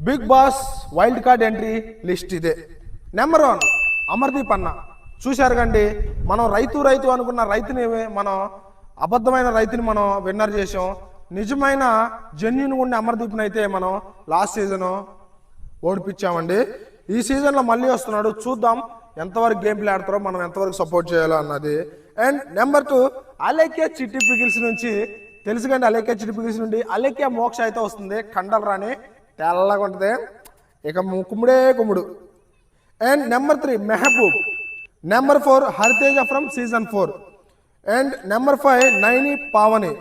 Big Boss wild card entry list ఇదే. Number 1 Amardeep అన్న. చూశారు కండి, మనం రైతు అనుకున్న రైతుని మనం అబద్ధమైన రైతుని మనం విన్నర్ చేసాం. నిజమైన జెన్యున్ ఉండే అమర్దీప్ని అయితే మనం లాస్ట్ సీజన్ ఓడిపించామండి. ఈ సీజన్లో మళ్ళీ వస్తున్నాడు. చూద్దాం ఎంతవరకు గేమ్ ప్లే ఆడతారో, మనం ఎంతవరకు సపోర్ట్ చేయాలో అన్నది. అండ్ నెంబర్ 2 అలేఖ్య చిట్టి పిగిల్స్ నుంచి తెలుసు కండి. అలేఖ్య చిట్టి పిగిల్స్ నుండి అలేఖ్య మోక్ష అయితే వస్తుంది. కండలు రాని తెల్లగా ఉంటుంది, ఇక కుమ్ముడే కుమ్ముడు. And number 3 Mehaboob. Number 4 Hariteja from season 4. And number 5 Naini Pavani.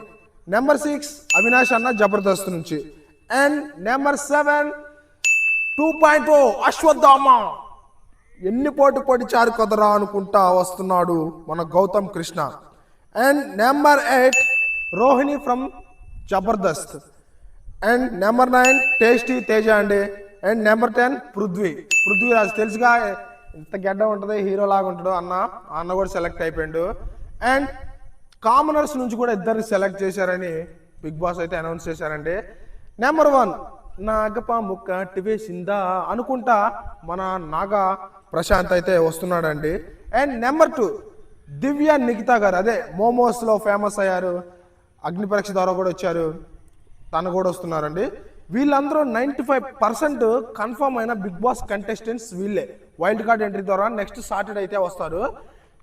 Number 6 Avinash అన్న జబర్దస్త్ నుంచి. And number 7 2.0 Ashwatthama. ఎన్ని పోటీ చారు కదరా అనుకుంటా వస్తున్నాడు మన Gautham Krishna. And number 8 Rohini from Jabardasth. And number 9 tasty Teja అండి. And number 10 Prithviraj. తెలుసుగా ఇంత గడ్డ ఉంటుంది, హీరో లాగా ఉంటాడు అన్న కూడా సెలెక్ట్ అయిపోయాడు. అండ్ కామనర్స్ నుంచి కూడా ఇద్దరిని సెలెక్ట్ చేశారని బిగ్ బాస్ అయితే అనౌన్స్ చేశారండి. నెంబర్ 1 నాగపాము వేసిందా అనుకుంటా మన నాగా ప్రశాంత్ అయితే వస్తున్నాడండి. అండ్ నెంబర్ 2 దివ్య నిఖితా గారు, అదే మోమోస్లో ఫేమస్ అయ్యారు, అగ్ని పరీక్ష ద్వారా కూడా వచ్చారు, తను కూడా వస్తున్నారండి. వీళ్ళందరూ 95% కన్ఫర్మ్ అయిన బిగ్ బాస్ కంటెస్టెంట్స్ వీళ్ళే. వైల్డ్ కార్డ్ ఎంట్రీ ద్వారా నెక్స్ట్ సాటర్డే అయితే వస్తారు.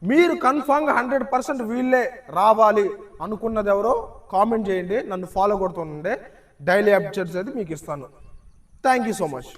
మీరు కన్ఫర్మ్గా 100% వీళ్ళే రావాలి అనుకున్నది ఎవరో కామెంట్ చేయండి. నన్ను ఫాలో కొడుతుండే డైలీ అప్డేట్స్ అయితే మీకు ఇస్తాను. Thank you so much.